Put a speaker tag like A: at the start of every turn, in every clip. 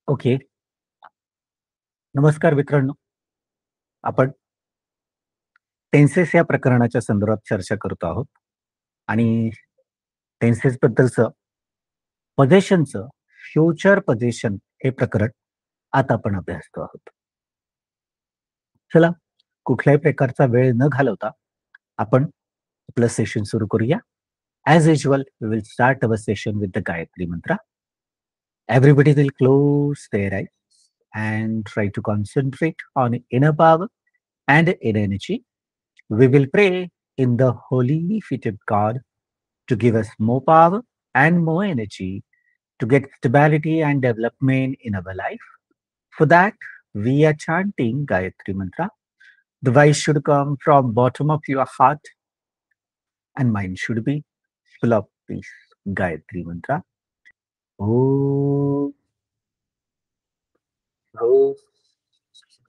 A: Okay. नमस्कार मित्रांनो. आपण टेन्सेस या प्रकरणाच्या संदर्भात चर्चा करतो आहोत आणि टेन्सेसबद्दलचं पोझिशनचं फ्युचर पोझिशन हे प्रकरण आता आपण अभ्यासतो आहोत. चला, कुठल्याही प्रकारचा वेळ न घालवता आपण आपलं सेशन सुरू करूया. As usual we will start our session with the Gayatri mantra. Everybody will close their eyes and try to concentrate on inner power and inner energy. We will pray in the holy feet of God to give us more power and more energy to get stability and development in our life. For that, we are chanting Gayatri Mantra. The voice should come from bottom of your heart and mind should be full of peace. Gayatri Mantra. Om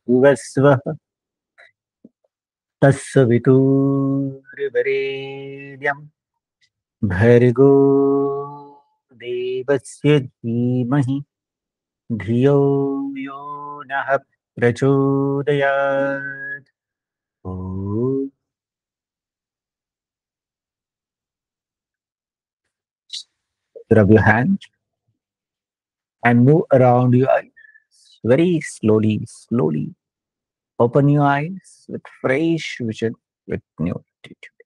A: Bhuvasvaha तत्सवितुर्वरेण्यं भर्गो देवस्य धीमहि धियो यो नः प्रचोदयात्. Oh, rub your hand and move around your eyes very slowly, slowly. Open your eyes with fresh vision, with new attitude.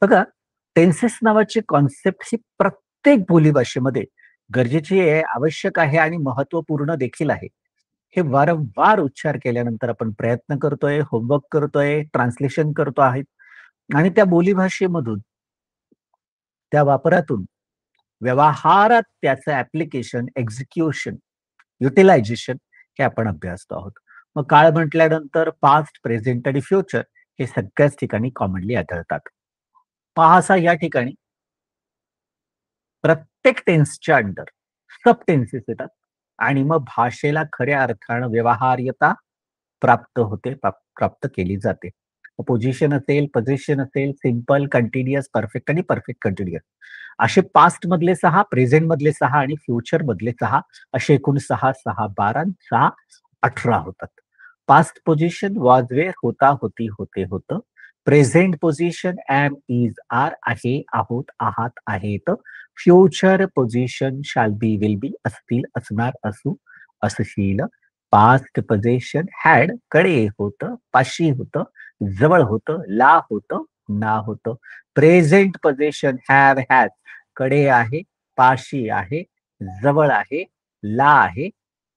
A: बघा, tenses नावाची concept ही प्रत्येक बोलीभाषेमध्ये गरजेची आहे, आवश्यक आहे आणि महत्त्वपूर्ण देखील आहे. हे वारंवार उच्चार केल्यानंतर आपण प्रयत्न करतोय, होमवर्क करतोय, ट्रान्सलेशन करतो आहे आणि त्या बोलीभाषेमधून, त्या वापरातून व्यवहारात त्याचं ॲप्लिकेशन, एक्झिक्युशन, युटिलायझेशन हे आपण अभ्यासतो आहोत. मग काळ म्हटल्यानंतर पास्ट, प्रेझेंट आणि फ्युचर हे सगळ्याच ठिकाणी कॉमनली आढळतात. पहा असा या ठिकाणी प्रत्येक टेन्सच्या अंडर सब टेन्सेस येतात आणि मग भाषेला खऱ्या अर्थानं व्यवहार्यता प्राप्त होते, प्राप्त केली जाते. पोझिशन असेल, पोझिशन असेल, सिंपल, कंटिन्युअस, परफेक्ट आणि परफेक्ट कंटिन्युअस असे पास्ट मधले 6, प्रेझेंट मधले 6 आणि फ्युचर मधले 6 असे एकूण 6, 6, 12, 6, 18 होतात. पास्ट पोझिशन वॉज, वेअर, होता, होती, होते, होतं. Present position am, is, are, आहे, आहोत, आहात, आहेत. फ्युचर पोझिशन शाल बी, विल बी, असतील, असणार, असू, असशील. पास्ट पोझिशन हॅड, कडे होतं, पाशी होतं, जवळ होतं, ला होतं, ना होतं. प्रेझेंट पोझिशन हॅव, हॅज, कडे आहे, पाशी आहे, जवळ आहे, ला आहे,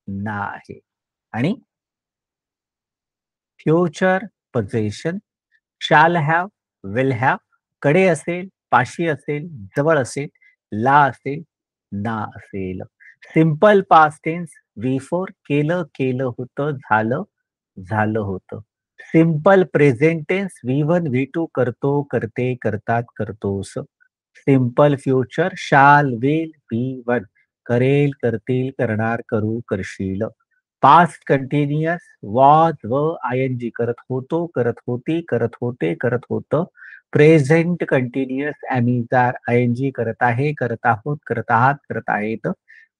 A: ना आहे. आणि फ्युचर पोझिशन शाल हॅव, विल हॅव, कडे असेल, पाशी असेल, जवळ असेल, ला असेल, ना असेल. Simple past tense V four, केलं, केलं होतं, झालं, झालं होतं. Simple present tense V one, V two, करतो, करते, करतात, करतोस. Simple future shall, will, V one, करेल, करतील, करणार, करू, करशील. पास्ट कंटिन्युअस वॉज, व, आय एन जी, करत होतो, करत होती, करत होते, करत होतं. Present continuous am is are, I N G, करत आहे, करत आहोत, करत आहात, करत आहेत.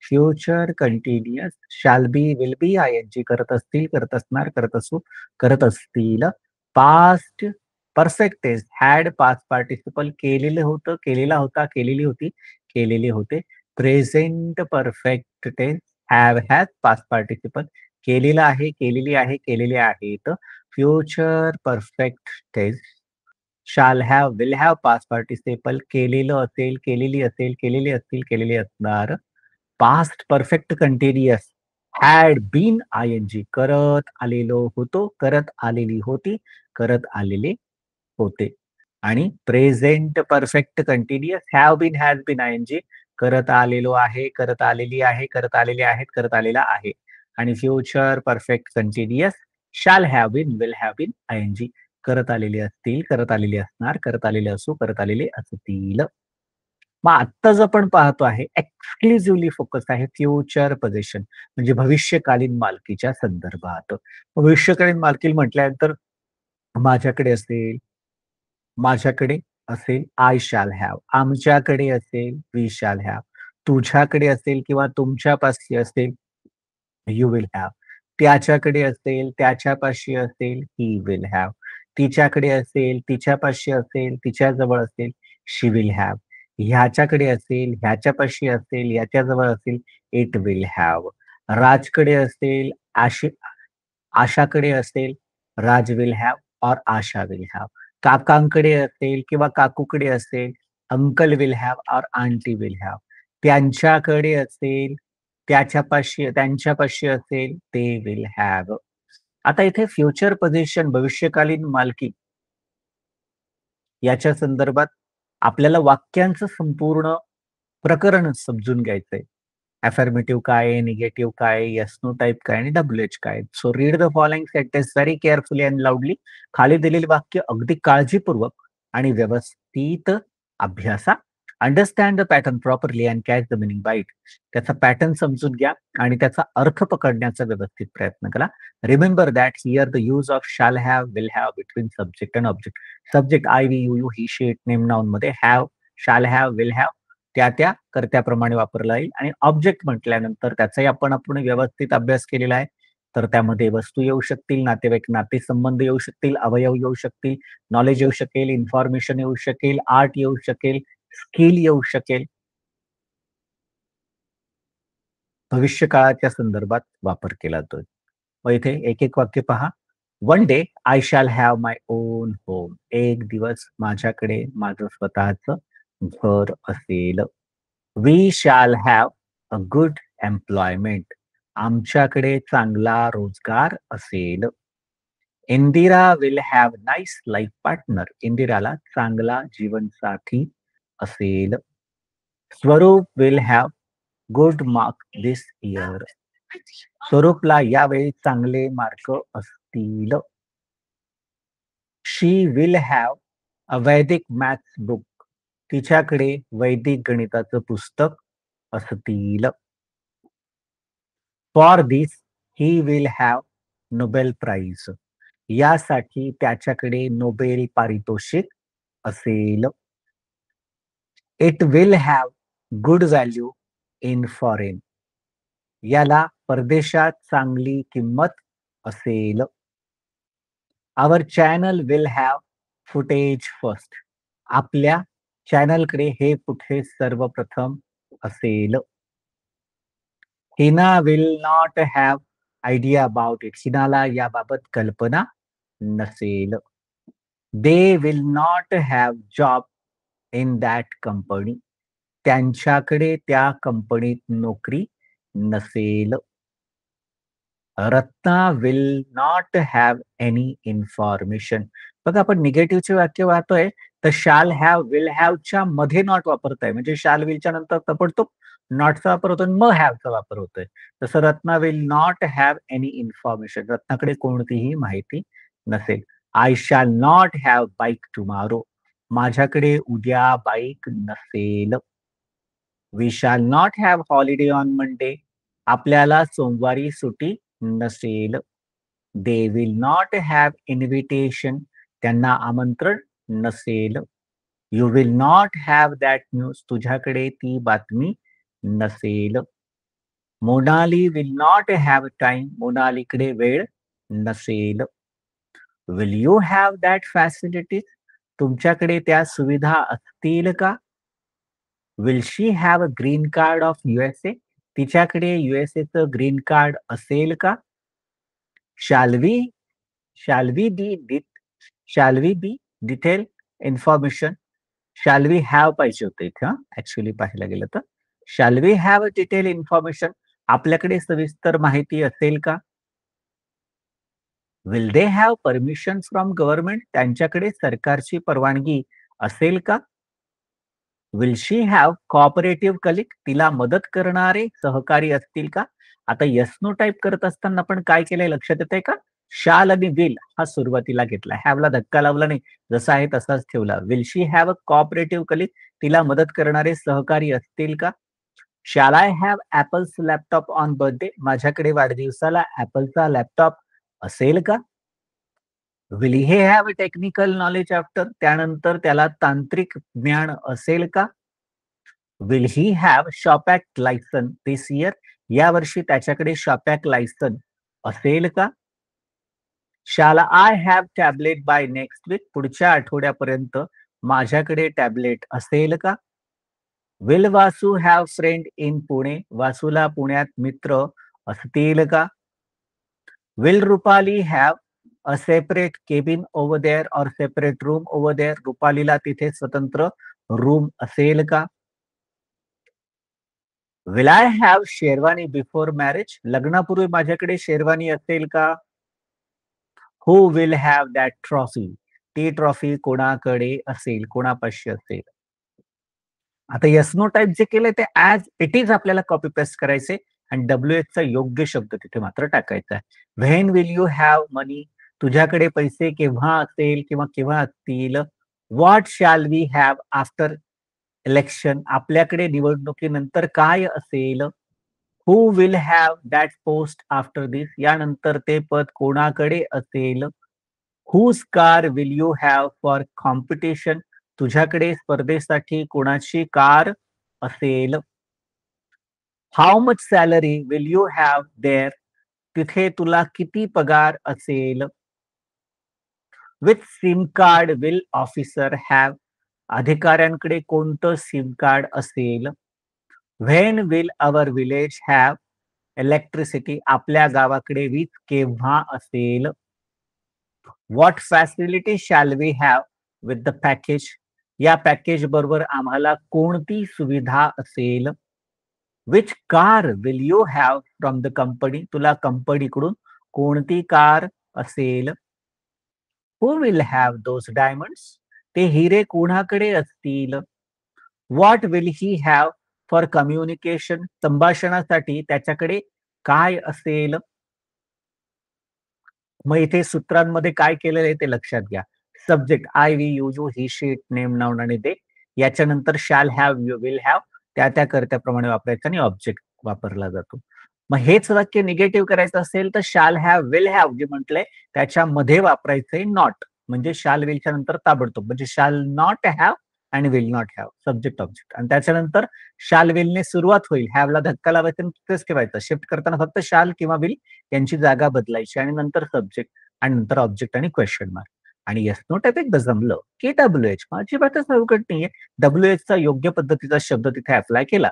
A: Future continuous shall be, will be, I N G, करत असतील, करत असणार, करत असू, करत असतील. Past perfect tense had, past participle, केलेलं होतं, केलेला होता, केलेली होती, केलेले होते. Present perfect tense have, has, past participle, केलेलं आहे, केलेली आहे, केलेले आहेत. Future perfect tense shall have, will have, past participle, केलेलं असेल, केलेली असेल, केलेले असतील, केलेले असणार. Past perfect continuous had been, I N G, करत आलेलो होतो, करत आलेली होती, करत आलेले होते. आणि present perfect continuous have been, has been, I N G, करत आलेलो आहे, करत आलेली आहे, करत आलेले आहेत, करत आलेला आहे. आणि future perfect continuous shall have been, will have been, I N G, करत आलेले असतील, करत आलेले असणार, करत आलेले असू, करत आलेले असतील. मग आत्ता जो आपण पाहतो आहे एक्सक्लुझिव्हली फोकस आहे फ्युचर पोझिशन म्हणजे भविष्यकालीन मालकीच्या संदर्भात. भविष्यकालीन मालकी म्हटल्यानंतर माझ्याकडे असेल, माझ्याकडे असेल, आय शॅल हॅव, आमच्याकडे असेल, वी शॅल हॅव, तुझ्याकडे असेल किंवा तुमच्यापाशी असेल, यू विल हॅव. त्याच्याकडे असेल, त्याच्यापाशी असेल, ही विल हॅव. तिच्याकडे असेल, तिच्यापाशी असेल, तिच्याजवळ असेल, शी विल हॅव. ह्याच्याकडे असेल, ह्याच्यापाशी असेल, याच्याजवळ असेल, इट विल हॅव. राजकडे असेल, आशाकडे असेल, राज विल हॅव और आशा विल हॅव. काकांकडे असेल किंवा काकूकडे असेल, अंकल विल हॅव और आंटी विल हॅव. त्यांच्याकडे असेल, त्यांच्यापाशी असेल, ते विल हॅव. आता इथे फ्युचर पोझिशन भविष्यकालीन मालकी याच्या संदर्भात आपल्याला वाक्यांचं संपूर्ण प्रकरण समजून घ्यायचंय. अफर्मेटिव्ह काय आहे, निगेटिव्ह काय आहे, येस नो टाइप काय आणि WH काय आहे. So read the following sentence very carefully and loudly. खाली दिलेली वाक्य अगदी काळजीपूर्वक आणि व्यवस्थित अभ्यासा. Understand the pattern properly and catch the meaning by it. त्याचा पॅटर्न समजून घ्या आणि त्याचा अर्थ पकडण्याचा व्यवस्थित प्रयत्न करा. Remember that here the use of shall have, will have between subject and object. Subject I, we, you, he, she, it, name, noun मध्ये have, shall have, will have त्या कर्त्याप्रमाणे वापरला जाईल आणि ऑब्जेक्ट म्हटल्यानंतर त्याचाही आपण व्यवस्थित अभ्यास केलेला आहे. तर त्यामध्ये वस्तू येऊ शकतील, नातेवाईक नातेसंबंध येऊ शकतील, अवयव येऊ शकतील, नॉलेज येऊ शकेल, इन्फॉर्मेशन येऊ शकेल, आर्ट येऊ शकेल, स्किल येऊ शकेल. भविष्यकाळाच्या संदर्भात वापर केला जातो. मग इथे एक-एक वाक्य पहा. One day I shall have my own home. एक दिवस माझ्याकडे माझं स्वतःचं घर असेल. We shall have a good employment. आमच्याकडे चांगला रोजगार असेल. Indira will have nice life partner. इंदिराला चांगला जीवनसाथी असेल. Swaroop will have good mark this year. स्वरूपला यावेळी चांगले मार्क असतील. शी विल हॅव अ वैदिक मॅथ्स बुक. तिच्याकडे वैदिक गणिताचं पुस्तक असतील. For this he will have Nobel prize. यासाठी त्याच्याकडे नोबेल पारितोषिक असेल. It will have good value in foreign. याला परदेशात चांगली किंमत असेल. Our channel will have footage first. आपल्या चॅनलकडे हे फुटेज सर्वप्रथम असेल. Heena will not have idea about it. हिनाला याबाबत कल्पना नसेल. They will not have job in that company. त्यांच्याकडे त्या कंपनीत नोकरी नसेल. Ratna will not have any information. बघा आपण निगेटिव्हचे वाक्य वाहतोय तर शाल हॅव, विल हॅवच्या मध्ये नॉट वापरताय म्हणजे शाल विलच्या नंतर ताबडतोब नॉटचा वापर होतो आणि मग हॅवचा वापर होतोय. तसं Ratna will not have any information. रत्नाकडे कोणतीही माहिती नसेल. I shall not have bike tomorrow. माझ्याकडे उद्या बाईक नसेल. We shall not have holiday on Monday. आपल्याला सोमवारी सुट्टी नसेल. They will not have invitation. त्यांना आमंत्रण नसेल. You will not have that news. तुझ्याकडे ती बातमी नसेल. Monali will not have time. मोनालीकडे वेळ नसेल. Will you have that facilities. तुमच्याकडे त्या सुविधा असतील का? Will she have a green card of USA. तिच्याकडे USAचं ग्रीन कार्ड असेल का? Shall we shall we be shall we be detail information. Shall we have पाहिजे होतं इथे ऍक्च्युली पाहायला गेलं तर. शाल वी हॅव डिटेल इन्फॉर्मेशन. आपल्याकडे सविस्तर माहिती असेल का? Will they have permission from government. त्यांच्याकडे सरकारची परवानगी असेल का? Will she have cooperative colleague. तिला मदत करणारे सहकारी असतील का? आता येस नो टाइप करत असताना आपण काय केलंय लक्षात येतंय का? शाल आणि विल हा सुरुवातीला घेतला. हॅवला धक्का लावला नाही. जसा आहे तसाच ठेवला. Will she have a cooperative colleague. तिला मदत करणारे सहकारी असतील का? Shall I have Apple's laptop on birthday. माझ्याकडे वाढदिवसाला ॲपलचा लॅपटॉप असेल का? Will he have technical knowledge after. त्यानंतर त्याला तांत्रिक ज्ञान असेल का? Will he have shop act licence this year? या वर्षी त्याच्याकडे शॉप ऍक्ट लायसन असेल का? Shall I have tablet by next week? पुढच्या आठवड्यापर्यंत माझ्याकडे टॅबलेट असेल का? Will Vasu have friend in Pune? वासूला पुण्यात मित्र असतील का? Will Rupali have a separate cabin over there or separate room over there? रुपालीला तिथे स्वतंत्र रूम असेल का? Will I have sherwani before marriage? लग्नापूर्वी माझ्याकडे शेरवानी असेल का? Who will have that trophy? ती ट्रॉफी कोणाकडे असेल, कोणापाशी असेल? आता येस नो टाईप जे केलंय ते ऍज इट इज आपल्याला कॉपी पेस्ट करायचे आणि डब्ल्यू चा योग्य शब्द तिथे मात्र टाकायचा आहे. When will you have money? तुझ्याकडे पैसे केव्हा असेल किंवा केव्हा असतील? What shall we have after election? आपल्याकडे निवडणुकीनंतर काय असेल? Who will have that post after this? यानंतर ते पद कोणाकडे असेल? Whose car will you have for competition? तुझ्याकडे स्पर्धेसाठी कोणाची कार असेल? How much salary will you have there? तिथे तुला किती पगार असेल? With SIM card will officer have? अधिकाऱ्यांकडे कोणतं सिम कार्ड असेल? When will our village have electricity? आपल्या गावाकडे वीज केव्हा असेल? What facility shall we have with the package? या पॅकेज बरोबर आम्हाला कोणती सुविधा असेल? Which car will you have from the company? तुला कंपनीकडून कोणती कार असेल? Who will have those diamonds? ते हिरे कोणाकडे असतील? What will he have for communication? संभाषणासाठी त्याच्याकडे काय असेल? मग इथे सूत्रांमध्ये काय केलेलं आहे ते लक्षात घ्या. Subject I, we, you, you, he, she, name, noun आणि दे. याच्यानंतर shall have, you will have त्या त्या कर्त्याप्रमाणे वापरायचं आणि ऑब्जेक्ट वापरला जातो. मग हेच वाक्य निगेटिव्ह करायचं असेल तर शाल हॅव, विल हॅव जे म्हटलंय त्याच्यामध्ये वापरायचंय नॉट. म्हणजे शाल विलच्या नंतर ताबडतोब म्हणजे शाल नॉट हॅव आणि will not have subject object. आणि त्याच्यानंतर शाल विलने सुरुवात होईल, हॅवला धक्का लावायचा आणि तिथेच ठेवायचं. शिफ्ट करताना फक्त शाल किंवा विल यांची जागा बदलायची आणि नंतर सब्जेक्ट आणि नंतर ऑब्जेक्ट आणि क्वेश्चन मार्क. आणि येस नो टाईप एकदा जमलं की डब्ल्यू एच. अजिबातच अवघड नाहीये. डब्ल्यू एच चा योग्य पद्धतीचा शब्द तिथे अप्लाय केला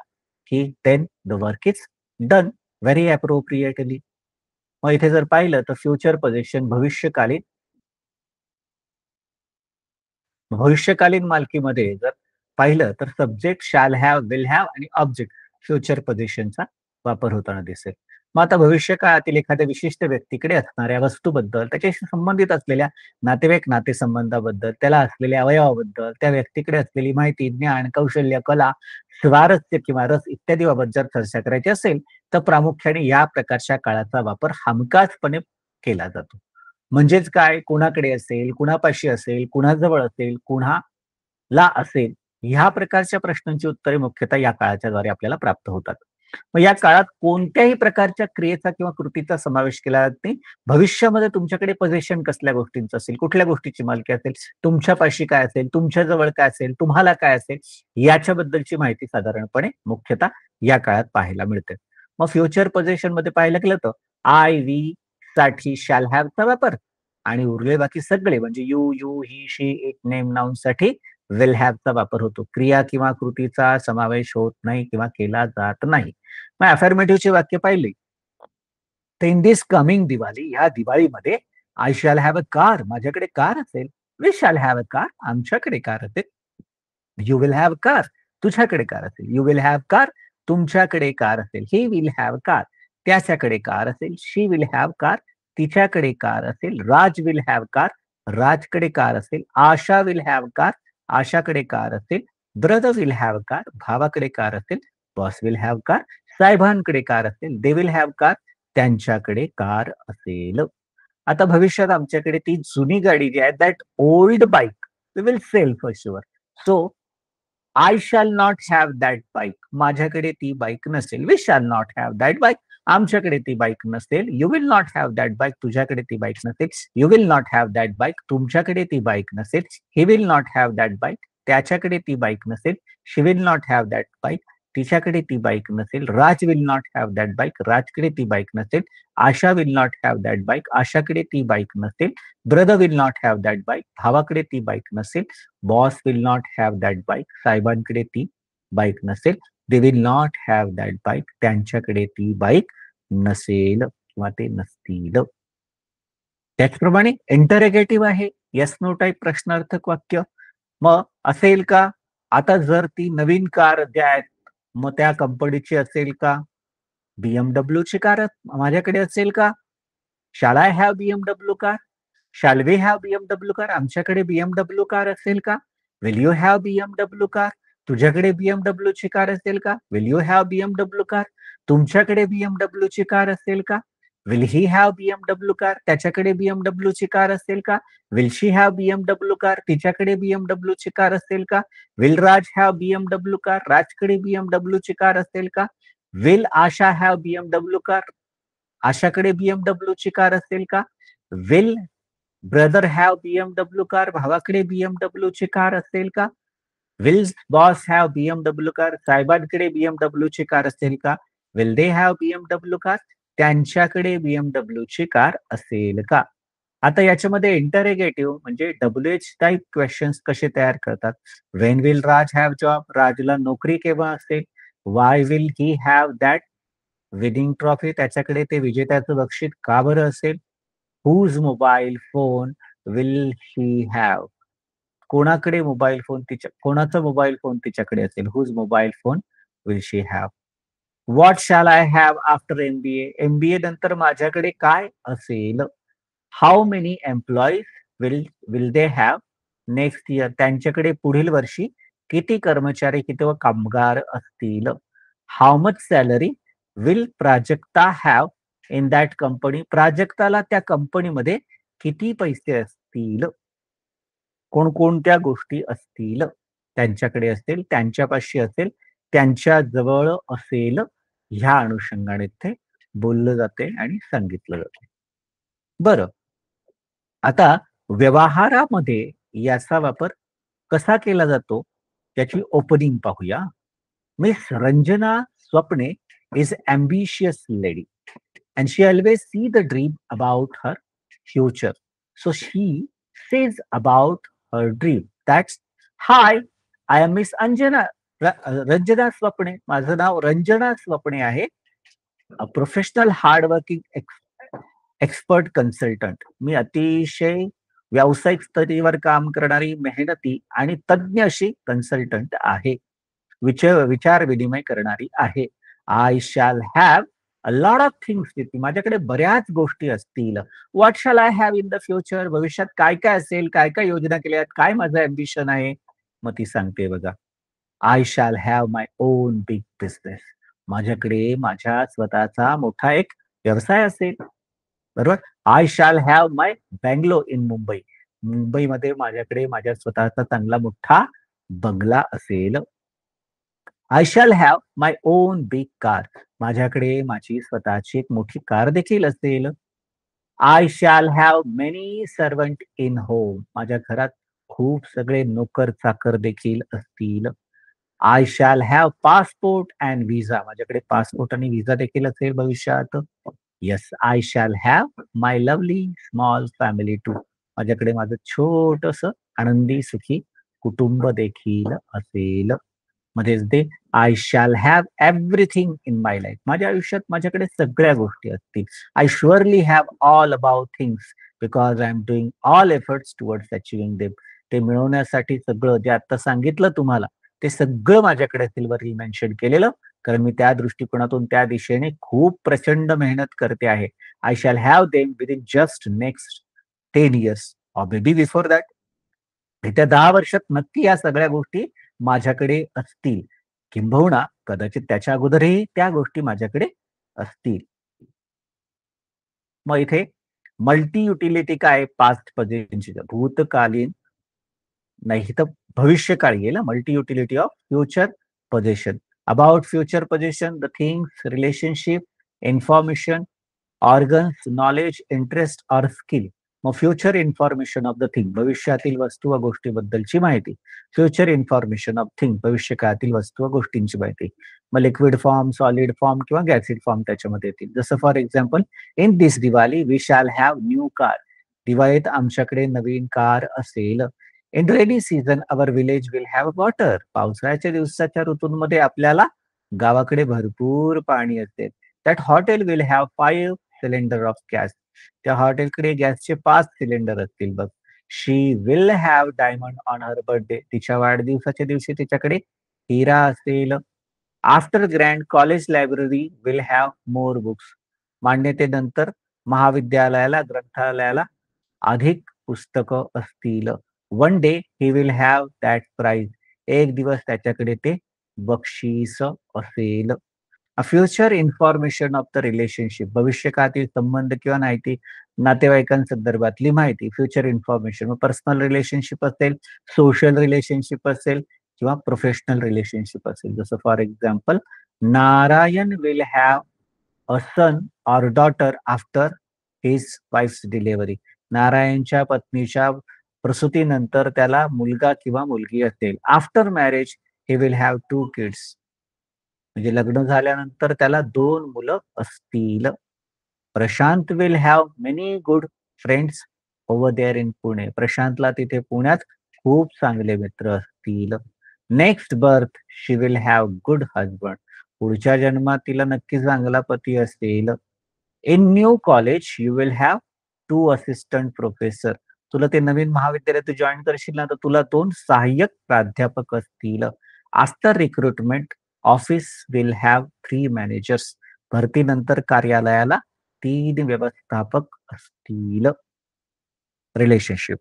A: की then the work is done very appropriately. मग इथे जर पाहिलं तर फ्युचर पोझिशन भविष्यकालीन. भविष्यकालीन मालकीमध्ये जर पाहिलं तर subject shall have, will have आणि ऑब्जेक्ट फ्युचर पोझिशनचा वापर होताना दिसेल. मग आता भविष्य काळातील एखाद्या विशिष्ट व्यक्तीकडे असणाऱ्या वस्तूबद्दल, त्याच्याशी संबंधित असलेल्या नातेवाईक नातेसंबंधाबद्दल, त्याला असलेल्या अवयवाबद्दल, त्या व्यक्तीकडे असलेली माहिती, ज्ञान, कौशल्य, कला, स्वारस्य किंवा रस इत्यादी बाबत जर चर्चा करायची असेल तर प्रामुख्याने या प्रकारच्या काळाचा वापर हमखासपणे केला जातो. म्हणजेच काय, कुणाकडे असेल, कुणापाशी असेल, कुणाजवळ असेल, कुणाला असेल, ह्या प्रकारच्या प्रश्नांची उत्तरे मुख्यतः या काळाच्या द्वारे आपल्याला प्राप्त होतात. मग या काळात कोणत्याही प्रकारच्या क्रियेचा किंवा कृतीचा समावेश केला जात नाही. भविष्यामध्ये तुमच्याकडे पोझिशन कसल्या गोष्टींचं असेल, कुठल्या गोष्टीची मालकी असेल, तुमच्यापाशी काय असेल, तुमच्या जवळ काय असेल, तुम्हाला काय असेल, याच्याबद्दलची माहिती साधारणपणे मुख्यतः या काळात पाहायला मिळते. मग फ्युचर पोझिशन मध्ये पाहायला गेलं तर आय, वी साठी शॅल हॅवचा वापर आणि उरले बाकी सगळे म्हणजे you, you, he, she, it, name, noun साठी विल हॅवचा वापर होतो. क्रिया किंवा कृतीचा समावेश होत नाही किंवा केला जात नाही. मग अफर्मेटिव्हची वाक्य पाहिली तर इन दिस कमिंग दिवाळी, या दिवाळीमध्ये I shall have a car, माझ्याकडे कार असेल. We shall have a car, आमच्याकडे कार असेल. यू विल हॅव कार, तुझ्याकडे कार असेल. यू विल हॅव कार, तुमच्याकडे कार असेल. ही विल हॅव कार, त्याच्याकडे कार असेल. शी विल हॅव कार, तिच्याकडे कार असेल. राज विल हॅव कार, राजकडे कार असेल. आशा विल हॅव कार, आशाकडे कार असेल. ब्रदर विल हॅव कार, भावाकडे कार असेल. बॉस विल हॅव कार, साहेबांकडे कार असेल. दे विल हॅव कार, त्यांच्याकडे कार असेल. आता भविष्यात आमच्याकडे ती जुनी गाडी जी आहे that old bike we will sell for sure. So I shall not have that bike, माझ्याकडे ती बाईक नसेल. We shall not have that bike, आमच्याकडे ती बाईक नसेल. You will not have that bike, तुझ्याकडे ती बाईक नसेल. You will not have that bike, तुमच्याकडे ती बाईक नसेल. He will not have that bike, त्याच्याकडे ती बाईक नसेल. She will not have that bike. तिच्याकडे ती बाईक नसेल. Raj will not have that bike. राजकडे ती बाईक नसेल. Asha will not have that bike. आशाकडे ती बाईक नसेल. Brother will not have that bike. भावाकडे ती बाईक नसेल. Boss will not have that bike. साहेबांकडे ती बाईक नसेल. They will not have that bike. त्यांच्याकडे ती बाईक नसेल किंवा ते नसतील. त्याचप्रमाणे इंटरेगेटिव्ह आहे. येस नो टाईप प्रश्नार्थक वाक्य. मग असेल का? आता जर ती नवीन कार ज्या आहेत, मग त्या कंपनीची असेल का? BMW ची कार माझ्याकडे असेल का? Shall I have BMW car? Shall we have BMW car? आमच्याकडे BMW कार असेल का? Will you have BMW car? तुझ्याकडे BMW ची कार असेल का? Will you have BMW car? तुमच्याकडे BMW ची कार असेल का? Will he have BMW car? त्याच्याकडे BMW ची कार असेल का? Will she have BMW car? तिच्याकडे BMW ची कार असेल का? Will Raj have BMW car? राजकडे BMW ची कार असेल का? Will Asha have BMW car? आशाकडे BMW ची कार असेल का? Will brother have BMW car? भावाकडे BMW ची कार असेल का? Will boss have BMW car? साहेबांकडे BMW ची कार असेल का? Will they have BMW car? त्यांच्याकडे BMW ची कार असेल का? आता याच्यामध्ये इंटरेगेटिव्ह म्हणजे WH टाईप क्वेश्चन्स कसे तयार करतात. When will Raj have job? राजला नोकरी केव्हा असेल? Why will he have that winning trophy? त्याच्याकडे ते विजेत्याचं बक्षीस का बरं असेल? Whose mobile phone will she have? कोणाकडे मोबाईल फोन कोणाचा मोबाईल फोन तिच्याकडे असेल? Whose mobile phone will she have? What shall I have after MBA? MBA नंतर माझ्याकडे काय असेल? How many employees will will they have next year? त्यांच्याकडे पुढील वर्षी किती कर्मचारी किंवा कामगार असतील? How much salary will Prajakta have in that company? प्राजक्ताला त्या कंपनीमध्ये किती पैसे असतील? कोणकोणत्या गोष्टी असतील? त्यांच्याकडे असेल, त्यांच्यापाशी असेल, त्यांच्या जवळ असेल, ह्या अनुषंगाने ते बोललं जाते आणि सांगितलं जाते. बरं, आता व्यवहारामध्ये याचा वापर कसा केला जातो त्याची ओपनिंग पाहूया. मिस रंजना स्वप्ने is ambitious lady and she always see the dream about her future. So she says about her dream. That's hi, I am Miss Anjana. Ranjana Swapne. माझं नाव रंजना स्वप्ने आहे. Professional hardworking expert consultant. मी अतिशय व्यावसायिक स्तरीवर काम करणारी मेहनती आणि तज्ञ अशी कन्सल्टंट आहे. विचार विनिमय करणारी आहे. I shall have a lot of things with me. माझ्याकडे बऱ्याच गोष्टी असतील. What shall I have in the future? भविष्यात काय काय असेल? काय काय योजना केल्या आहेत? काय माझं अम्बिशन आहे? मग ती सांगते बघा. I shall have my on big business. माझ्याकडे माझ्या स्वतःचा मोठा एक व्यवसाय असेल. बरोबर. I shall have my bungalow in Mumbai. मुंबईमध्ये माझ्याकडे माझ्या स्वतःचा चांगला मोठा बंगला असेल. I shall have my on big car. माझ्याकडे माझी स्वतःची एक मोठी कार देखील असेल. I shall have many servant in home. माझ्या घरात खूप सगळे नोकर चाकर देखील असतील. I shall have passport and visa. माझ्याकडे पासपोर्ट आणि व्हिसा देखील असेल भविष्यात. Yes, I shall have my lovely small family too. माझ्याकडे माझं छोटस आनंदी सुखी कुटुंब देखील असेल. मध्येच ते I shall have everything in my life. माझ्या आयुष्यात माझ्याकडे सगळ्या गोष्टी असतील. I surely have all about things because I am doing all efforts towards achieving them. ते मिळवण्यासाठी सगळं जे आता सांगितलं तुम्हाला ते सगळं माझ्याकडे सिल्वरली मेन्शन केलेलं, कारण मी त्या दृष्टिकोनातून त्या दिशेने खूप प्रचंड मेहनत करते आहे. I shall have them within just next 10 years or maybe before that. येत्या 10 वर्षात नक्की या सगळ्या गोष्टी माझ्याकडे असतील. किंबहुना कदाचित त्याच्या अगोदरही त्या गोष्टी माझ्याकडे असतील. मग इथे मल्टी युटिलिटी काय? पास्ट पोझिशनची भूतकालीन नाही तर भविष्यकाळी येईल. Multi utility of future position. About future position the things, relationship, information, organs, knowledge, interest or skill. मग future information of the thing, भविष्यातील वस्तू व गोष्टीबद्दलची माहिती. फ्युचर इन्फॉर्मेशन ऑफ थिंग, भविष्य काळातील वस्तू व गोष्टींची माहिती. मग लिक्विड फॉर्म, सॉलिड फॉर्म किंवा गॅसिड फॉर्म त्याच्यामध्ये येतील. जसं for example, in this Diwali we shall have new car. दिवाळीत आमच्याकडे नवीन कार असेल. In rainy season our village will have water. पावसाळ्याच्या दिवसाच्या ऋतूंमध्ये आपल्याला गावाकडे भरपूर पाणी असेल. That hotel will have 5 cylinder of gas. त्या हॉटेलकडे गॅसचे 5 सिलेंडर असतील बघ. She will have diamond on her birthday. तिच्या वाढदिवसाच्या दिवशी तिच्याकडे हिरा असेल. After grant college library will have more books. मान्यतेनंतर महाविद्यालयाला, ग्रंथालयाला अधिक पुस्तकं असतील. One day he will have that prize. एक दिवस त्याच्याकडे ते बक्षीस असेल. Future information of the relationship, भविष्यकाळातील संबंध किंवा नातेवाईकांसंदर्भातली माहिती. फ्युचर इन्फॉर्मेशन पर्सनल रिलेशनशिप असेल, सोशल रिलेशनशिप असेल किंवा प्रोफेशनल रिलेशनशिप असेल. जसं for example, Narayan will have a son or daughter after his wife's delivery. नारायणच्या पत्नीच्या प्रसूतीनंतर त्याला मुलगा किंवा मुलगी असेल. After marriage he will have 2 kids. म्हणजे लग्न झाल्यानंतर त्याला 2 मुलं असतील. Prashant will have many good friends over there in Pune. प्रशांतला तिथे पुण्यात खूप चांगले मित्र असतील. Next birth she will have good husband. पुढच्या जन्मात तिला नक्की चांगला पती असेल. In new college you will have 2 assistant professor. तुला ते नवीन महाविद्यालयात तू जॉइन करशील ना, तर तुला 2 सहाय्यक प्राध्यापक असतील. After recruitment office will have 3 managers. भरतीनंतर कार्यालयाला 3 व्यवस्थापक असतील. Relationship.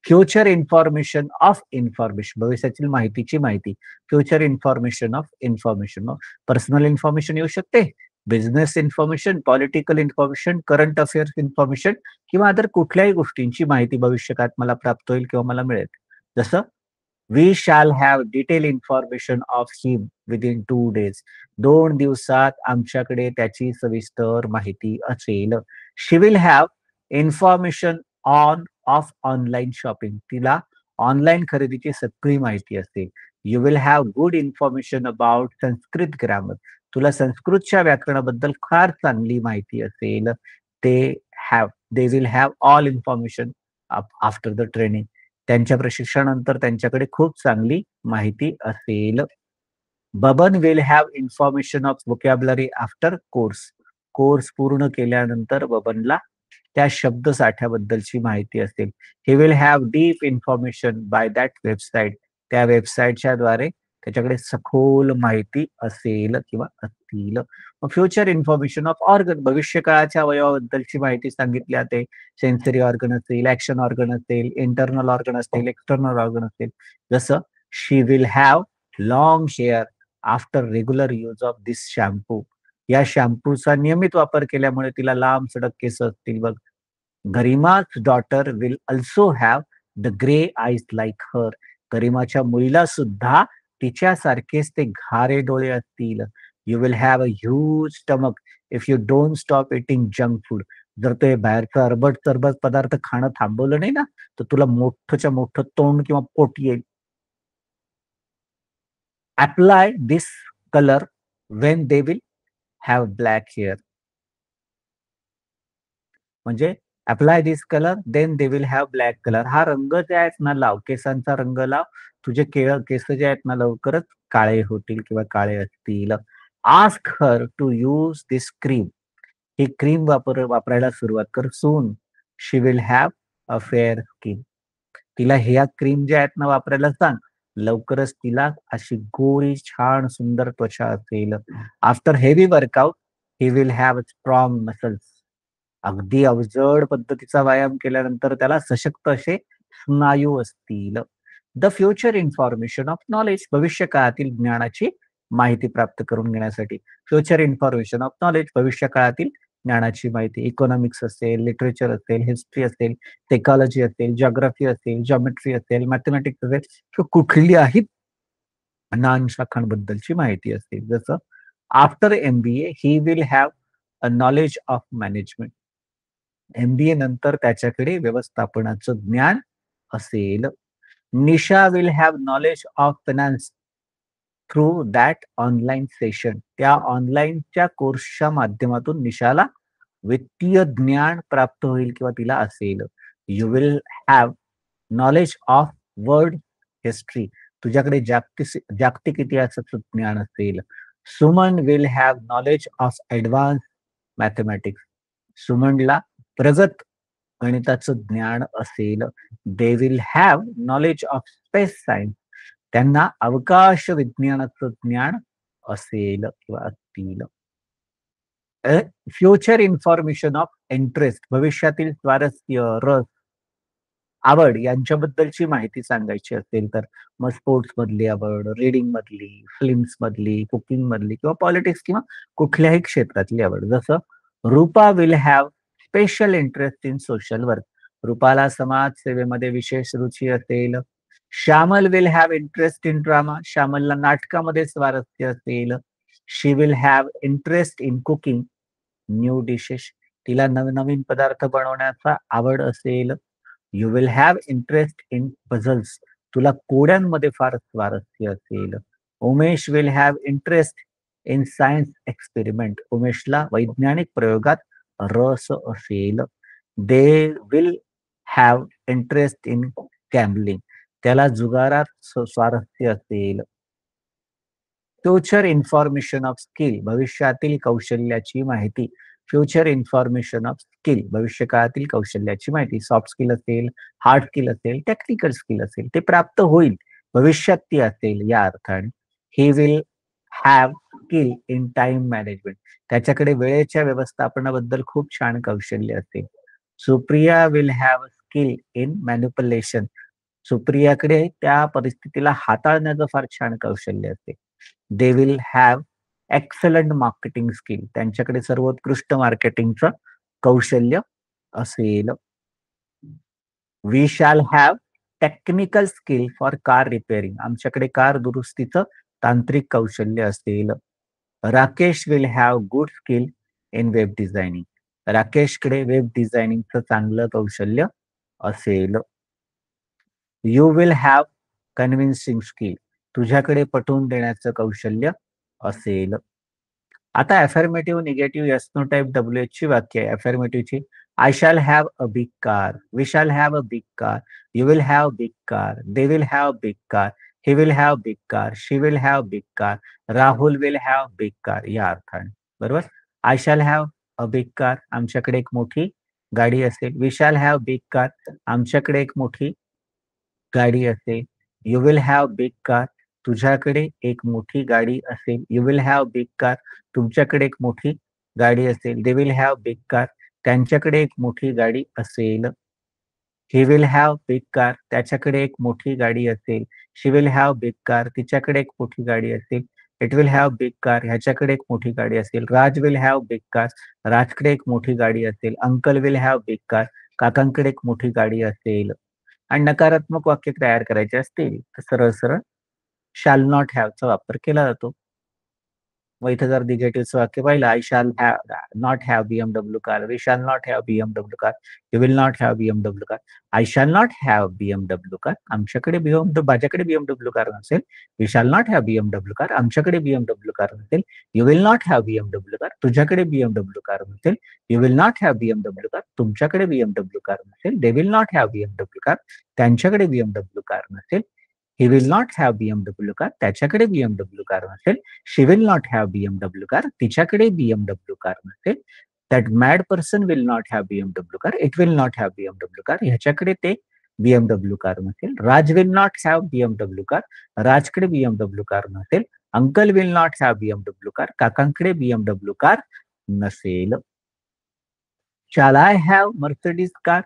A: Future information of information, भविष्यातील माहितीची माहिती. Future information of information. Personal information येऊ शकते, business information, political information, current affairs information किंवा अदर कुठल्याही गोष्टींची माहिती भविष्यकाळात मला प्राप्त होईल किंवा मला मिळेल. जसं we shall have detail information of him within 2 days. 2 दिवसात आमच्याकडे त्याची सविस्तर माहिती असेल. She will have information on of online shopping. तिला ऑनलाईन खरेदीची सगळी माहिती असेल. You will have good information about Sanskrit grammar. तुला संस्कृतच्या व्याकरणाबद्दल फार चांगली माहिती असेल. ते have they will have all information after the training. त्यांच्या प्रशिक्षणानंतर त्यांच्याकडे खूप चांगली माहिती असेल. Baban will have information of vocabulary after course. Course पूर्ण केल्यानंतर बबनला त्या शब्दसाठ्याबद्दलची माहिती असेल. He will have deep information by that website. त्या वेबसाईटच्या द्वारे त्याच्याकडे सखोल माहिती असेल किंवा असतील. फ्युचर इन्फॉर्मेशन ऑफ ऑर्गन, भविष्यकाळाच्या अवयवाबद्दलची माहिती सांगितली जाते. सेन्सरी ऑर्गन असेल, ऍक्शन ऑर्गन असेल, इंटरनल ऑर्गन असेल, एक्सटर्नल ऑर्गन असेल. जसं she will have long hair after regular use of this shampoo. या शॅम्पूचा नियमित वापर केल्यामुळे तिला लांब सडक केस असतील बघ. गरिमा's daughter will also have the gray eyes like her. गरिमाच्या मुलीला सुद्धा तिच्यासारखेच ते घारे डोळे असतील. You will have a huge stomach if you don't stop eating junk food. जर ते बाहेरचं अरबट चरबट पदार्थ खाणं थांबवलं नाही ना, तर तुला मोठंच्या मोठं तोंड किंवा पोट येईल. Apply this colour when they will have black hair. म्हणजे apply this colour then they will have black colour. हा रंग जे आहेत ना लाव, केसांचा रंग लाव, तुझे केस जे आहेत ना लवकरच काळे होतील किंवा काळे असतील. Ask her to use this cream. ही क्रीम वापरायला सुरुवात कर. Soon she will have a fair skin. तिला ह्या क्रीम ज्या आहेत ना वापरायला सांग. लवकरच तिला अशी गोरी छान सुंदर त्वचा असेल. After heavy workout he will have strong muscles. अगदी अवजड पद्धतीचा व्यायाम केल्यानंतर त्याला सशक्त असे स्नायू असतील. The future information of knowledge, भविष्य काळातील ज्ञानाची माहिती प्राप्त करून घेण्यासाठी. फ्युचर इन्फॉर्मेशन ऑफ नॉलेज, भविष्य काळातील ज्ञानाची माहिती. इकॉनॉमिक्स असेल, लिटरेचर असेल, हिस्ट्री असेल, टेक्नॉलॉजी असेल, जिओग्राफी असेल, जॉमेट्री असेल, मॅथमॅटिक्स असेल किंवा कुठल्याही ज्ञान शाखांबद्दलची माहिती असेल. जसं after MBA he will have a knowledge of management. MBA नंतर त्याच्याकडे व्यवस्थापनाचं ज्ञान असेल. Nisha will have knowledge of finance through that online session. त्या ऑनलाईनच्या कोर्सच्या माध्यमातून निशाला वित्तीय ज्ञान प्राप्त होईल किंवा तिला असेल. You will have knowledge of world history. तुझ्याकडे जागतिक इतिहासाचं ज्ञान असेल. Suman will have knowledge of advance mathematics. सुमनला प्रगत गणिताचं ज्ञान असेल. They will have knowledge of space science. त्यांना अवकाश विज्ञानाचं ज्ञान असेल किंवा असतील. Future information of interest. भविष्यातील स्वारस्य, रस, आवड यांच्याबद्दलची माहिती सांगायची असेल तर मग स्पोर्ट्स मधली आवड, रीडिंग मधली, फिल्म्स मधली, कुकिंग मधली किंवा पॉलिटिक्स किंवा कुठल्याही क्षेत्रातली आवड. जसं Rupa will have special interest in social work. रूपाला समाजसेवेमध्ये विशेष रुची असेल. Shyamal will have interest in drama. श्यामलला नाटकामध्ये स्वारस्य असेल. She will have interest in cooking new dishes. तिला नवनवीन पदार्थ बनवण्याचा आवड असेल. You will have interest in puzzles. तुला कोड्यांमध्ये फार स्वारस्य असेल. Umesh will have interest in science experiment. उमेशला वैज्ञानिक प्रयोगात रस असेल. They will have interest in gambling. त्याला जुगारात स्वारस्य असेल. Future information of skill. भविष्यातील कौशल्याची माहिती. Future information of skill. भविष्यकाळातील कौशल्याची माहिती. सॉफ्ट स्किल असेल, हार्ड स्किल असेल, टेक्निकल स्किल असेल, ते प्राप्त होईल भविष्यात ती असेल या अर्थाने. He will have skill in time management. त्याच्याकडे वेळेच्या व्यवस्थापनाबद्दल खूप छान कौशल्य असेल. Supriya will have skill in manipulation. सुप्रियाकडे त्या परिस्थितीला हाताळण्याचं फार छान कौशल्य असेल. They will have excellent marketing skill. त्यांच्याकडे सर्वोत्कृष्ट मार्केटिंगचं कौशल्य असेल. We shall have technical skill for car repairing. आमच्याकडे कार दुरुस्तीचं तांत्रिक कौशल्य असेल. Rakesh will have good skill in web designing. राकेशकडे वेब डिझायनिंगचं चांगलं कौशल्य असेल. You will have convincing skill. तुझ्याकडे पटवून देण्याचं कौशल्य असेल. आता affirmative, negative, yes no type WH ची वाक्य आहे. अफर्मेटिव्हची I shall have a big car. We shall have a big car. You will have big car. They will have big car. He will have big car. She will have big car. Rahul will have big car या अर्थाने. बरोबर. I shall have a big car. आमच्याकडे एक मोठी गाडी असेल. We shall have big car. आमच्याकडे एक मोठी गाडी असेल. You will have big car. तुझ्याकडे एक मोठी गाडी असेल. You will have big car. तुमच्याकडे एक मोठी गाडी असेल. They will have big car. त्यांच्याकडे एक मोठी गाडी असेल. He will have big car. त्याच्याकडे एक मोठी गाडी असेल. She will have big car. तिच्याकडे एक मोठी गाडी असेल. It will have big car. ह्याच्याकडे एक मोठी गाडी असेल. Raj will have big car. राजकडे एक मोठी गाडी असेल. Uncle will have big car. काकांकडे एक मोठी गाडी असेल. आणि नकारात्मक वाक्य तयार करायचे असतील तर सरळ सरळ शॅल नॉट हॅवचा वापर केला जातो. मग इथे जर निगेटिव्हचं वाक्य पाहिलं, I shall have not have BMW car. We shall not have BMW car. You will not have BMW car. I shall not have BMW car. आमच्याकडे माझ्याकडे BMW कार नसेल. We shall not have BMW car. आमच्याकडे BMW car नसेल. You will not have BMW car. तुझ्याकडे BMW car नसेल. You will not have BMW car. तुमच्याकडे BMW car नसेल. They will not have BMW car. त्यांच्याकडे BMW car नसेल. He will not have BMW car. त्याच्याकडे BMW car नसेल. She will not have BMW car. तिच्याकडे BMW car नसेल. That mad person will not have BMW car. It will not have BMW car. ह्याच्याकडे ते BMW car नसेल. Raj will not have BMW car. राजकडे BMW car नसेल. Uncle will not have BMW car. काकांकडे BMW car नसेल. Shall I have Mercedes car?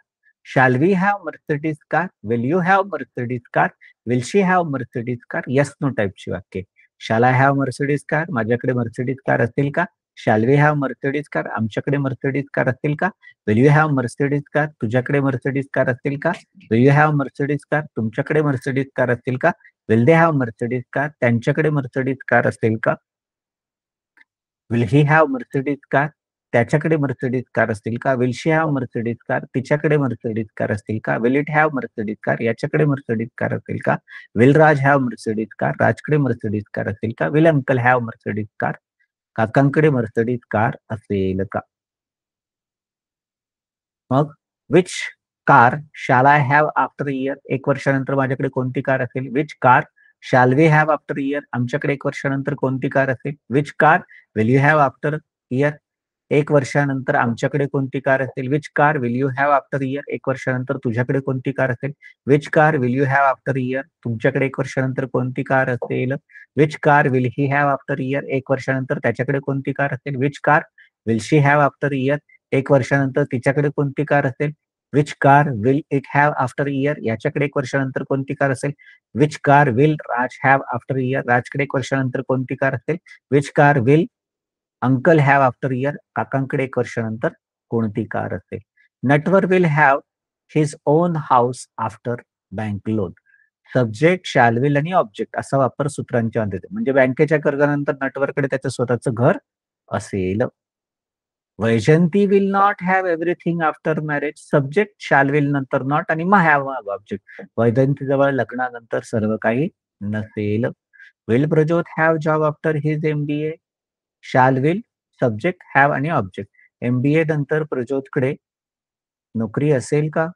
A: Shall we have Mercedes car? Will you have Mercedes car? Will she have Mercedes car? Yes, no टाईपची वाक्य. Shall I have Mercedes car? माझ्याकडे Mercedes car असेल का? Shall we have Mercedes car? आमच्याकडे Mercedes car असेल का? Will you have Mercedes car? तुझ्याकडे Mercedes car असेल का? Will you have Mercedes car? तुमच्याकडे Mercedes car असेल का? Will they have Mercedes car? त्यांच्याकडे Mercedes car असेल का? Will he have Mercedes car? त्याच्याकडे मर्सिडीज कार असतील का? Will she have Mercedes car? तिच्याकडे मर्सिडीज कार असतील का? Will it have Mercedes car? याच्याकडे मर्सिडीज कार असेल का? Will Raj have Mercedes car? राजकडे मर्सिडीज कार असेल का? Will uncle have Mercedes car? काकांकडे मर्सिडीज कार असेल का? मग which car shall I have after year? एक वर्षानंतर माझ्याकडे कोणती कार असेल? Which car shall we have after year? आमच्याकडे एक वर्षानंतर कोणती कार असेल? Which car will you have after year? एक वर्षानंतर आमच्याकडे कोणती कार असेल? Which car will you have after year? एक वर्षानंतर तुझ्याकडे कोणती कार असेल? Which car will you have after year? तुमच्याकडे एक वर्षानंतर कोणती कार असेल? Which car will he have after year? एक वर्षानंतर त्याच्याकडे कोणती कार असेल? Which car will she have after year? एक वर्षानंतर तिच्याकडे कोणती कार असेल? Which car will it have after year? याच्याकडे एक वर्षानंतर कोणती कार असेल? Which car will Raj have after year? राजकडे एक वर्षानंतर कोणती कार असेल? Which car will uncle have after year? काकांकडे एक वर्षानंतर कोणती कार असेल? Natwar will have his own house after bank loan. Subject, shall will आणि ऑब्जेक्ट असा वापर सूत्रांच्या अंती म्हणजे बँकेच्या कर्जानंतर नटवरकडे त्याचं स्वतःचं घर असेल. Vaijanti will not have everything after marriage. Subject, shall will नंतर नॉट आणि मग हॅव ऑब्जेक्ट. वैजंती जवळ लग्नानंतर सर्व काही नसेल. Will Prajot have job after his MBA? Shall will subject have आणि ऑब्जेक्ट. MBA नंतर प्रजोतकडे नोकरी असेल का?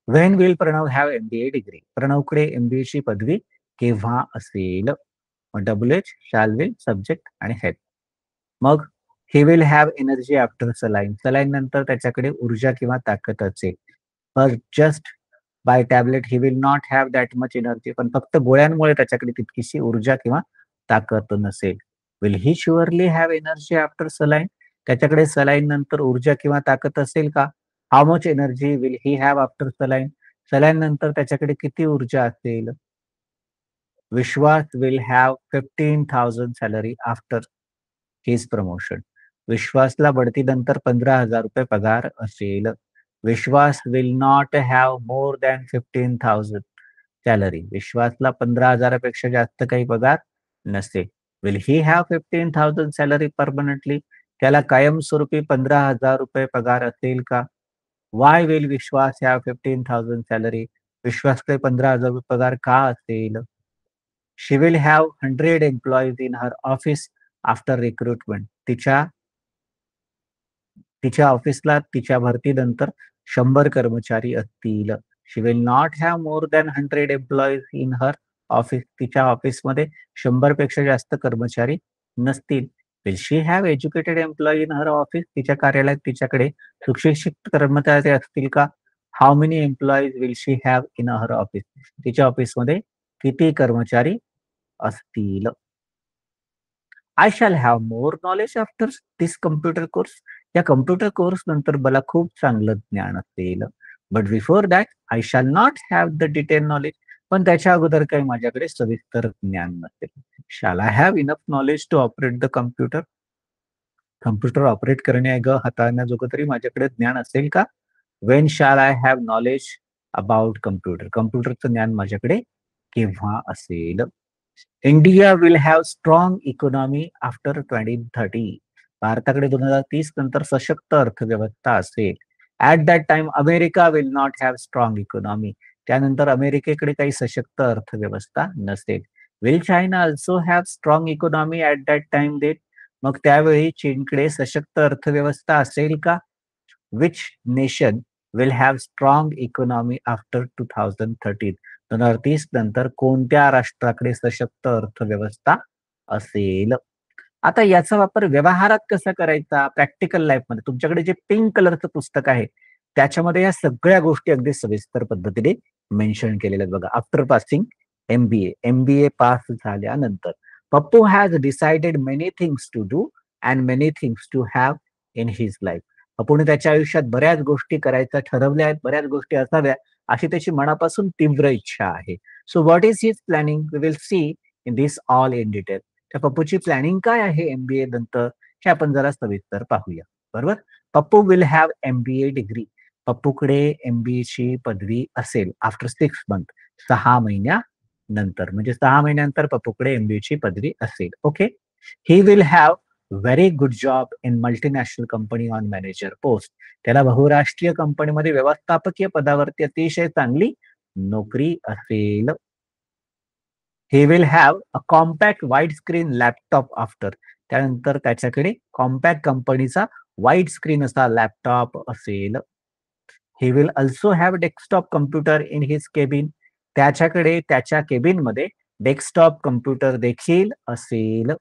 A: When will Pranav have MBA degree? प्रणवकडे MBA ची पदवी केव्हा असेल? WH शॅल विल सब्जेक्ट आणि हेड. मग he will have energy after saline. Saline नंतर त्याच्याकडे ऊर्जा किंवा ताकद असेल. पर just by tablet he will not have that much energy. पण फक्त गोळ्यांमुळे त्याच्याकडे तितकीशी ऊर्जा किंवा ताकद नसेल. Will he surely have energy after saline? त्याच्याकडे सलाईन नंतर ऊर्जा किंवा ताकद असेल का? How much energy will he have after saline? Saline नंतर त्याच्याकडे किती ऊर्जा असेल? Vishwas will have 15,000 salary after his promotion. विश्वासला बढतीनंतर 15,000 रुपये पगार असेल. Vishwas will not have more than 15,000 salary. विश्वासला 15,000 जास्त काही पगार नसेल. Will he have 15,000 salary permanently? त्याला कायमस्वरूपी 15,000 रुपये पगार असेल का? Why will Vishwas have 15,000 salary? विश्वासकडे 15,000 पगार का असेल? She will have 100 employees in her office after recruitment. तिच्या तिच्या ऑफिसला तिच्या भरतीनंतर 100 कर्मचारी असतील. She will not have more than 100 employees in her office. तिच्या ऑफिसमध्ये 100 पेक्षा जास्त कर्मचारी नसतील. Will she have educated employee in her office? तिच्या कार्यालयात तिच्याकडे सुशिक्षित कर्मचारी असतील का? How many employees will she have in her office? तिच्या ऑफिसमध्ये किती कर्मचारी असतील? I shall have more knowledge after this computer course. या कम्प्युटर कोर्स नंतर मला खूप चांगलं ज्ञान असेल. But before that I shall not have the detail knowledge. पण त्याच्या अगोदर काही माझ्याकडे सविस्तर ज्ञान नसेल. Shall I have enough knowledge to operate the computer? Computer operate हाताळण्याजोगं तरी माझ्याकडे ज्ञान असेल का? When shall I have knowledge about computer? कम्प्युटरचं ज्ञान माझ्याकडे केव्हा असेल? India will have strong economy after 2030. भारताकडे 2030 नंतर सशक्त अर्थव्यवस्था असेल. At that time America will not have strong economy. त्यानंतर अमेरिकेकडे काही सशक्त अर्थव्यवस्था नसेल. Will China also have strong economy at that time देट? मग त्यावेळी चीनकडे सशक्त अर्थव्यवस्था असेल का? Which nation will have strong economy after 2030? 2030 नंतर कोणत्या राष्ट्राकडे सशक्त अर्थव्यवस्था असेल? आता याचा वापर व्यवहारात कसा करायचा प्रॅक्टिकल लाईफमध्ये? तुमच्याकडे जे पिंक कलरचं पुस्तक आहे त्याच्यामध्ये या सगळ्या गोष्टी अगदी सविस्तर पद्धतीने मेन्शन केलेल्या आहेत बघा. आफ्टर पासिंग MBA पास झाल्यानंतर Pappu has decided many things to do and many things to have in his life. पप्पूने त्याच्या आयुष्यात बऱ्याच गोष्टी करायच्या ठरवल्या आहेत, बऱ्याच गोष्टी असाव्या अशी त्याची मनापासून तीव्र इच्छा आहे. So what is his planning? We will see in this all in detail. त्या पप्पूची प्लॅनिंग काय आहे MBA नंतर हे आपण जरा सविस्तर पाहूया. बरोबर. Pappu will have MBA degree. पप्पूकडे MBA ची पदवी असेल आफ्टर 6 मंथ. 6 महिन्यानंतर म्हणजे 6 महिन्यानंतर पप्पूकडे MBA ची पदवी असेल. Okay. He will have very good job in multinational company on manager post. त्याला बहुराष्ट्रीय कंपनीमध्ये व्यवस्थापकीय पदावरती अतिशय चांगली नोकरी असेल. He will have a compact wide screen laptop after. त्यानंतर त्याच्याकडे कॉम्पॅक्ट कंपनीचा वाईड स्क्रीन असा लॅपटॉप असेल. He will also have desktop computer in his cabin. त्याच्याकडे त्याच्या केबिनमध्ये डेस्कटॉप कम्प्युटर देखील असेल.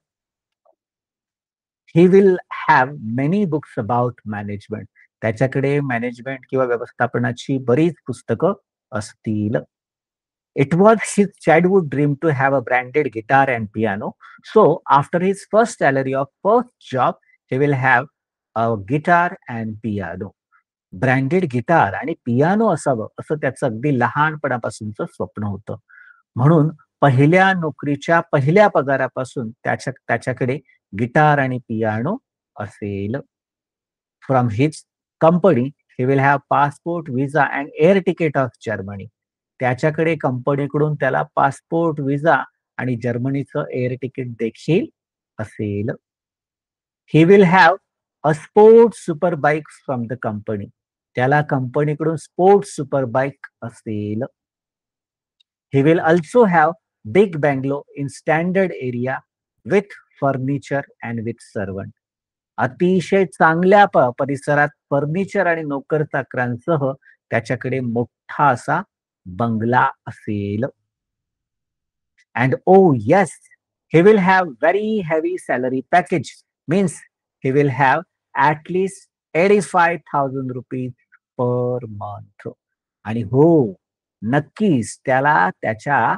A: He will have many books about management. त्याच्याकडे मॅनेजमेंट किंवा व्यवस्थापनाची बरीच पुस्तकं असतील. It was his childhood dream to have a branded guitar and piano. So after his first salary of first job, he will have a guitar and piano. Branded guitar आणि piano असावं असं त्याचं अगदी लहानपणापासूनचं स्वप्न होतं. म्हणून पहिल्या नोकरीच्या पहिल्या पगारापासून त्याच्याकडे गिटार आणि पियानो असेल. From his company he will have passport, visa and air ticket of Germany. त्याच्याकडे कंपनीकडून त्याला पासपोर्ट, व्हिसा आणि जर्मनीचं एअर तिकीट देखील असेल. He will have a sports super bike from the company. त्याला कंपनीकडून स्पोर्ट्स सुपर बाईक असेल. He will also have big bungalow in standard area with furniture and with servant. अतिशय चांगल्या परिसरात furniture आणि नोकर-चाकरांसह त्याच्याकडे मोठा असा बंगला असेल. And oh yes, he will have very heavy salary package. Means he will have at least 85,000 rupees per month. आणि हो, नक्कीच त्याला त्याच्या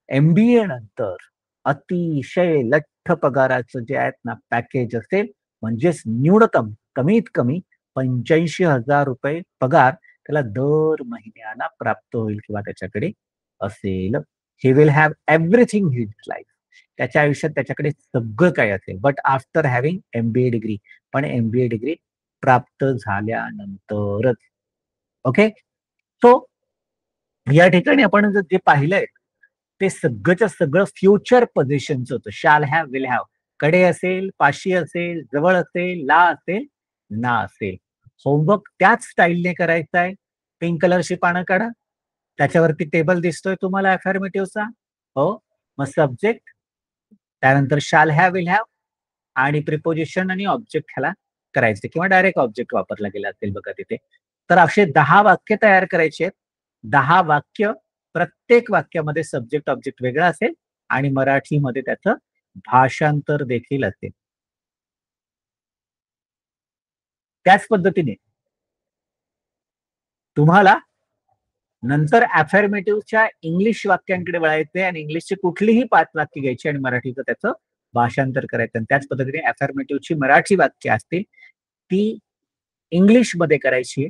A: एम-बी-ए नंतर अतिशय लठ्ठ पगाराचं जे आहेत ना पॅकेज असेल, म्हणजेच न्यूनतम कमीत कमी 85,000 रुपये पगार त्याला दर महिन्याला प्राप्त होईल किंवा त्याच्याकडे असेल. He will have everything his life. त्याच्या आयुष्यात त्याच्याकडे सगळं काही असेल, but after having MBA degree. पण एम-बी-ए डिग्री प्राप्त झाल्यानंतरच. ओके. सो या ठिकाणी आपण जे पाहिलंय ते सगळंच्या सगळं फ्युचर पोझिशनचं होतं. Shall have, will have. कडे असेल, पाशी असेल, जवळ असेल, ला असेल, ना असेल. होमवर्क त्याच स्टाईलने करायचा आहे. पिंक कलरची पानं काढा. त्याच्यावरती टेबल दिसतोय तुम्हाला अफर्मेटिव्हचा? हो. मग सब्जेक्ट, त्यानंतर शॅल हॅव, विल हॅव आणि प्रिपोजिशन आणि ऑब्जेक्ट ह्याला करायचे किंवा डायरेक्ट ऑब्जेक्ट वापरला गेला असेल बघा तिथे. तर असे 10 वाक्य तयार करायची आहेत. 10 वाक्य, प्रत्येक वाक्यामध्ये सब्जेक्ट ऑब्जेक्ट वेगळा असेल आणि मराठीमध्ये त्याचं भाषांतर देखील असेल. त्याच पद्धतीने तुम्हाला नंतर अफर्मेटिव्हच्या इंग्लिश वाक्यांकडे वळायचे आणि इंग्लिशची कुठलीही 5 वाक्य घ्यायची आणि मराठीचं त्याचं भाषांतर करायचं. आणि त्याच पद्धतीने अफर्मेटिव्हची मराठी वाक्य असतील ती इंग्लिशमध्ये करायची.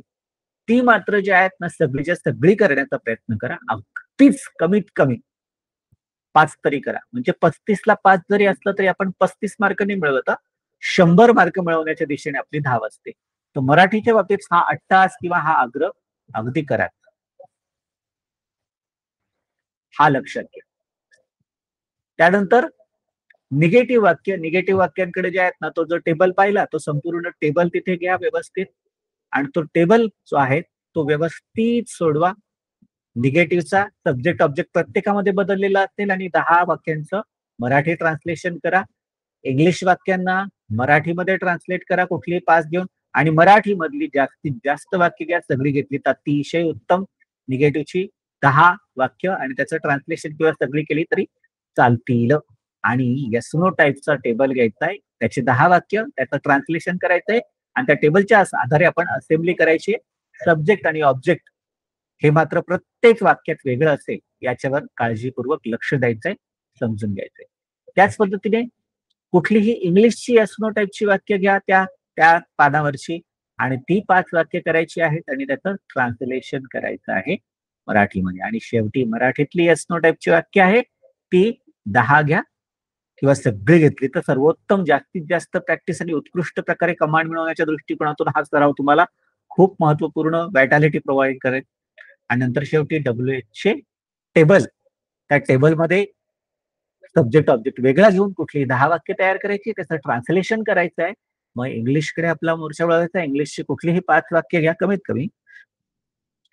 A: ती मात्र जे आहेत ना सगळीच्या सगळी करण्याचा प्रयत्न करा. अगदीच कमीत कमी 5 तरी करा. म्हणजे 35ला 5 जरी असलं तरी आपण 35 मार्क नाही मिळवत. 100 मार्क मिळवण्याच्या दिशेने आपली धाव असते. तर मराठीच्या बाबतीत हा अट्टहास किंवा हा आग्रह अगदी करा. हा लक्षात घ्या. त्यानंतर निगेटिव्ह वाक्य, निगेटिव्ह वाक्यांकडे जे आहेत ना तो जो टेबल पाहिला तो संपूर्ण टेबल तिथे घ्या व्यवस्थित आणि तो टेबल जो आहे तो व्यवस्थित सोडवा. निगेटिव्हचा सब्जेक्ट ऑब्जेक्ट प्रत्येकामध्ये बदललेला असेल आणि 10 वाक्यांचं मराठी ट्रान्सलेशन करा. इंग्लिश वाक्यांना मराठीमध्ये ट्रान्सलेट करा कुठलीही 5 घेऊन आणि मराठीमधली जास्तीत जास्त वाक्य घ्या. सगळी घेतली तर अतिशय उत्तम. निगेटिव्हची 10 वाक्य आणि त्याचं ट्रान्सलेशन किंवा सगळी केली तरी चालतील. आणि येस नो टाईपचा टेबल घ्यायचा आहे. त्याची 10 वाक्य, त्याचं ट्रान्सलेशन करायचंय आणि त्या टेबलच्या आधारे आपण असेंब्ली करायची. सब्जेक्ट आणि ऑब्जेक्ट हे मात्र प्रत्येक वाक्यात वेगळं असेल याच्यावर काळजीपूर्वक लक्ष द्यायचंय, समजून घ्यायचंय. त्याच पद्धतीने कुठलीही इंग्लिशची येस नो टाईपची वाक्य घ्या त्या त्या पानावरची आणि ती 5 वाक्य करायची आहेत आणि त्याचं ट्रान्सलेशन करायचं आहे मराठीमध्ये. आणि शेवटी मराठीतली येस नो टाईपची वाक्य आहे ती 10 घ्या किंवा सगळी घेतली तर सर्वोत्तम जास्तीत जास्त प्रॅक्टिस आणि उत्कृष्ट प्रकारे कमांड मिळवण्याच्या दृष्टिकोनातून हा सराव तुम्हाला खूप महत्वपूर्ण व्हायटॅलिटी प्रोव्हाइड करेल. आणि नंतर शेवटी WH चे टेबल, त्या टेबलमध्ये सब्जेक्ट ऑब्जेक्ट वेगळा घेऊन कुठली 10 वाक्य तयार करायची, त्याचं ट्रान्सलेशन करायचं आहे. मग इंग्लिशकडे आपला मोर्चा वळवायचा. इंग्लिशची कुठलीही 5 वाक्य घ्या कमीत कमी.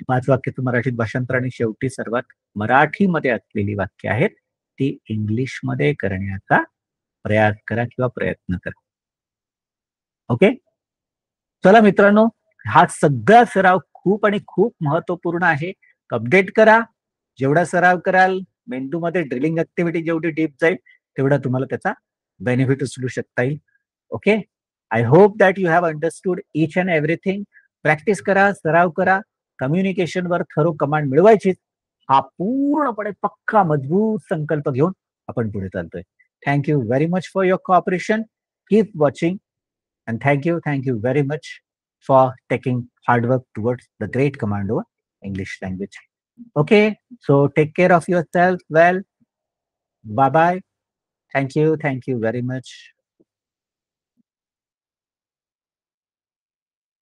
A: 5 वाक्याचं मराठीत भाषांतर आणि शेवटी सर्वात मराठीमध्ये असलेली वाक्य आहेत, ती इंग्लिशमध्ये करण्याचा प्रयास करा किंवा प्रयत्न करा. ओके? चला मित्रांनो, हा सगळा सराव खूप आणि खूप महत्वपूर्ण आहे. अपडेट करा. जेवढा सराव कराल, मेंदूमध्ये ड्रिलिंग ऍक्टिव्हिटी जेवढी डीप जाईल, तेवढा तुम्हाला त्याचा बेनिफिट उचलू शकता येईल. Okay? I hope that you have understood each and everything. Practice करा, सराव करा. कम्युनिकेशनवर थरो कमांड मिळवायचीच. हा पूर्णपणे पक्का मजबूत संकल्प घेऊन आपण पुढे चालतोय. Thank you very much for your cooperation. Keep watching and thank you very much for taking hard work towards the great command over English language. Okay, so take care of yourself well. Bye bye. Thank you very much.